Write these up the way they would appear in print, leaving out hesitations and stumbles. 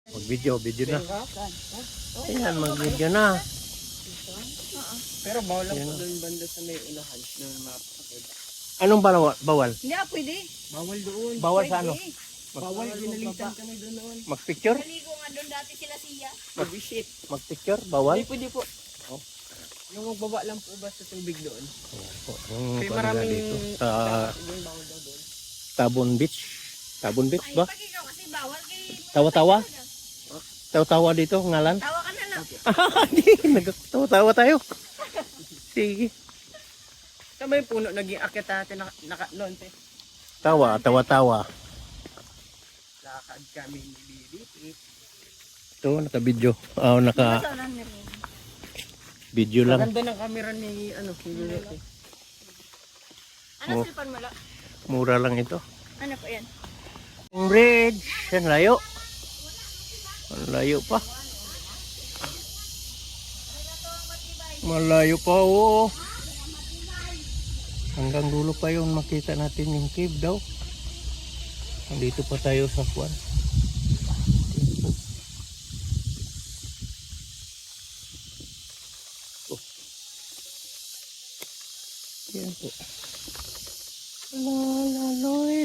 Mag-video na. Ayan, mag-video na. Pero bawal lang po doon banda sa may unahan ng mapakita. Anong bawal? Hindi pwede. Bawal doon. Bawal sa ano? Bawal, ginalitan kami doon noon. Mag-picture? Naligo nga doon dati sila siya. Mag-visit. Mag-picture? Bawal? Hindi, pwede po. Oh. Yung magbaba lang po ba sa tubig doon? Ayan po. Yung Kaya kanila maraming dito. Sa doon, bawal daw doon. Tabon Beach. Tabon Beach Ay, ba? pag ikaw kasi bawal kay... Tawa-tawa? Tawa-tawa dito, ngalan? Tawa ka na lang. Hindi, nagtawa-tawa tayo. Sige. Tama yung puno, naging akit natin noon, te. Tawa-tawa. Lakad kami nililipit. Ito, naka-video. Masalan ni Rin. Video lang. Maganda ng camera ni, Lilith, eh. Ano silpan mo lang? Mura lang ito. Ano po yan? Yung bridge. Yan, layo. Ang layo pa. Malayo pa, oo. Hanggang dulo pa yun makita natin yung cave daw. Nandito pa tayo sa kuwan. Oh. Yan po. Laloy.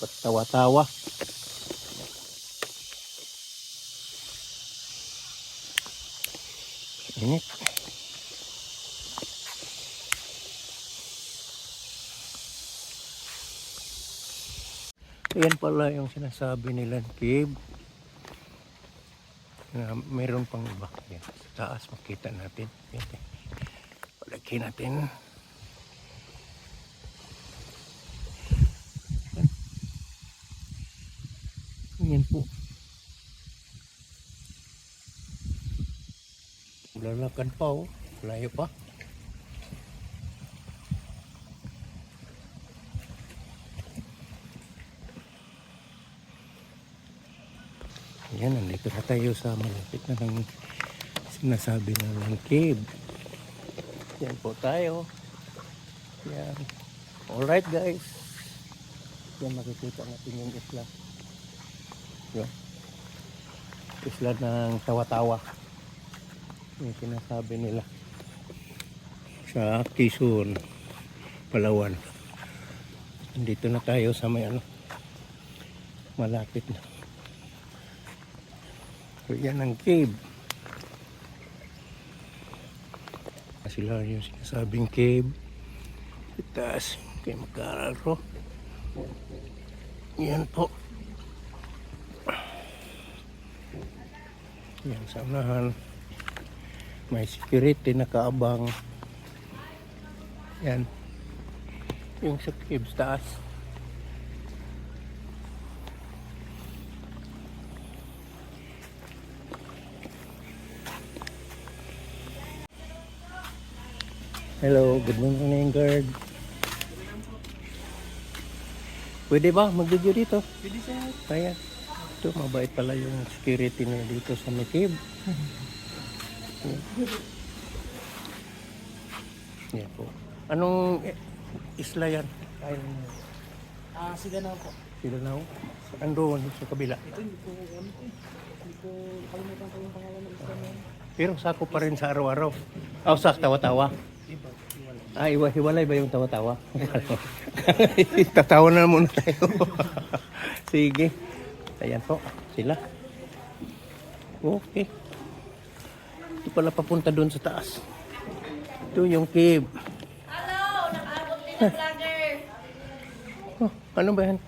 Patawa-tawa. Init. Ayan pala yung sinasabi nilang cave. Na meron pang iba. Ayan, sa taas makita natin. Ayan, palagay natin. Ayan po. Lalakad pa, oh. Layo pa. Ayan, nandito na tayo sa malapit na ng sinasabi ng cave. Yan po tayo. Yan. Alright guys. Yan, makikita natin yung isla. Yan. Isla ng Tawa-Tawa. Yung sinasabi nila sa Quezon, Palawan. Dito na tayo sa may malapit na. So yan ang cave. Sila yung sinasabing cave. Itaas kay magkararo. Yan po. Yan sa unahan. May security nakaabang. Yan. Yung sa cave taas. Hello, good morning guard. Pwede ba mag-video dito? Pwede siya. Kaya. Ito, mabait pala yung security na dito sa may cave. Yan po. Anong isla yan? Siganao po. Silanao? Andoon sa kabila. Ito, hindi ko kalimutan ko yung pangalan ng isla na yun. Pero sako pa rin sa araw-araw. Oh, sa Tawa-Tawa. Iba, iwala. Ah, hiwalay ba yung Tawa-Tawa? Tatawa na muna tayo. Sige. Ayan po, sila. Okay. Ito pala papunta doon sa taas. Ito yung cave. Hello! Nakaabot din ang vlogger. Oh, ano ba yan?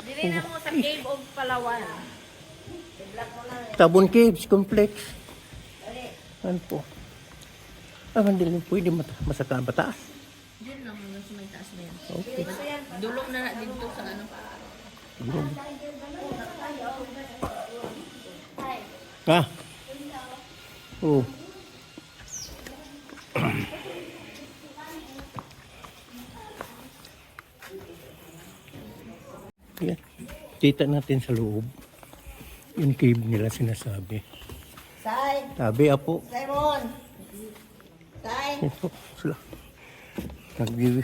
Dili na mo sa Cave of Palawan. I-vlog mo lang. Tabon Caves Complex. Ano po? Mandili, pwede masakaan ba taas? Diyan lang mo sa may taas na yan. Okay. Dulong na dito sa ano. Yun. Ah. Oh. Yan. Kita natin sa loob. Yung cave nila sinasabi. Sai! Sabi, apo. Simon! Sai! Ito, sila. Nag-view.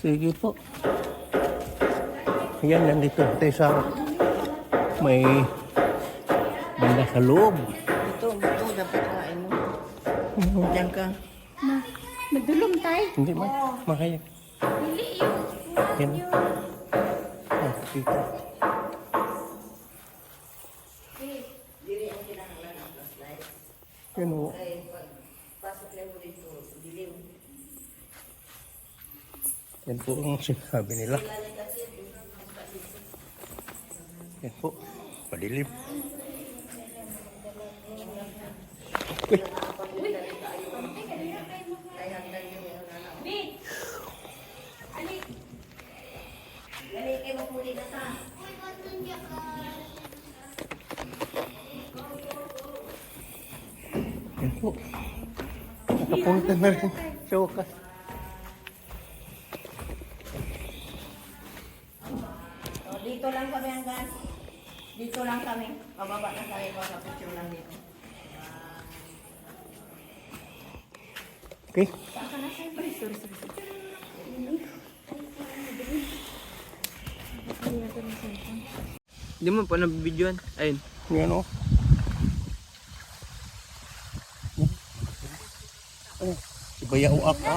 Sige po. Yan, nandito tayo sa may banda sa loob. Ito dapat kain mo. Diyan ka. Nagdulong tayo. Hindi man, makaya. Dili yun. Yan. Ah, dito. Yan o. Yan po ang sinasabi nila. Yan po, padilim. Uy. Yan po. Nakapunta na rin sa wakas. So, dito lang kami hanggang. Dito lang kami. Pababa na kami. Pagka-picture lang dito. Okay. Saan ka na siyempre? Sorry. Hindi mo pa nabibidyoan. Ayun. Yan o. Ay, si Bayawak ha.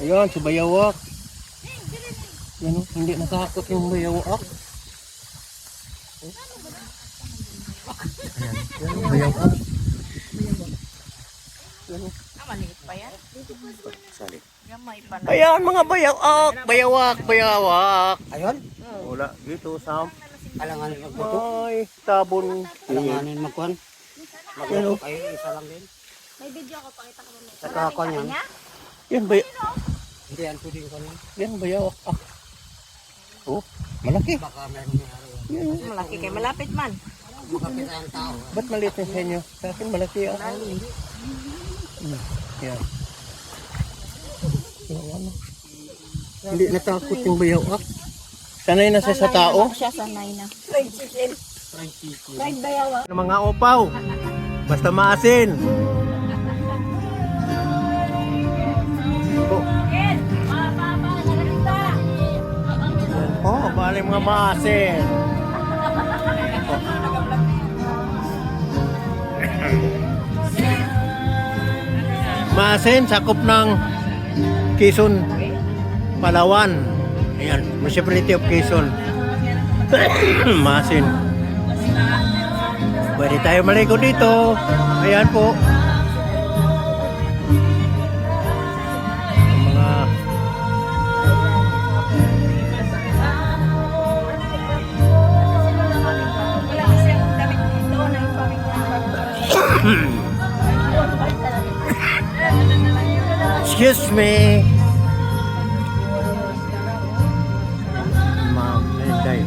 Ayan, si Bayawak. Yan o, hindi nakakot yung Bayawak. Ayan, yan o, Bayawak. Yan o. Maliit pa yan. Gamay pa na. Ayan mga Bayawak, Bayawak, Bayawak. Ayun, Wala, dito sa alanganin magbuto. ay tabon. Alanganin magkuhan. Yan o. Magbuto kayo, isa lang din. May video ako. Pakita ko mamaya. Sa kakon yan. Yan, Hindi yan pwedeng ko lang. yan Bayawak. Ah. Oh, malaki. Baka meron may araw yan. Yan. Malaki kay malapit man. Makapit ang tao. Ba't maliit yung sa inyo? Sa akin malaki ah. Yan. Yung ano? Hindi natakot yung Bayawak. Sanay na siya sa tao. Siya sanay na. Fried chicken. Fried bayawa. Mga opaw. Basta maasin. Oh, Ken! Papa! Nagalita! oh bali mga maasin. Maasin, sakop ng Quezon, Palawan. Ayan, Municipality of Quezon. Maasin. Pwede tayo maligo dito. Ayan po. Ang mga Wala kasi yung damit dito na yung excuse me. Ma'am, day.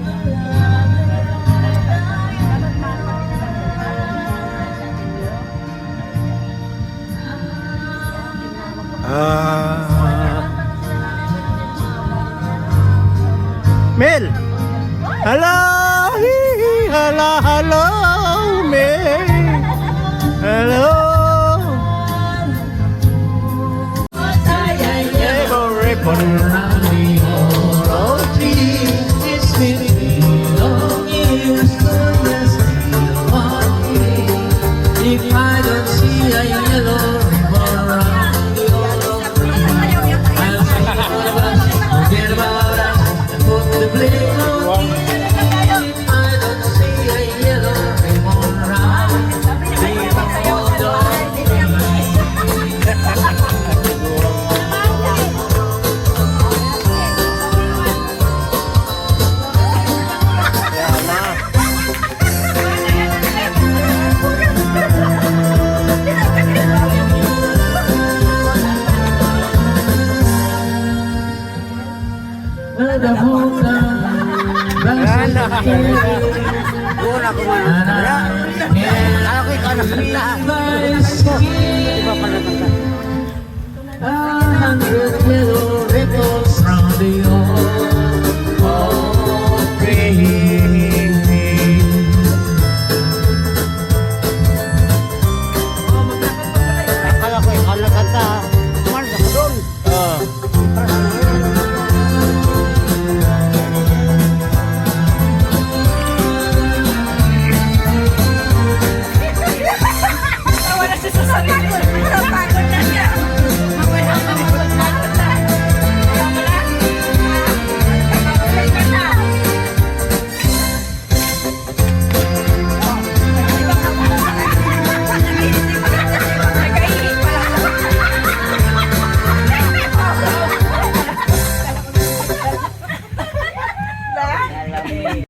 Mel. Hello. Hello, hello, Mel.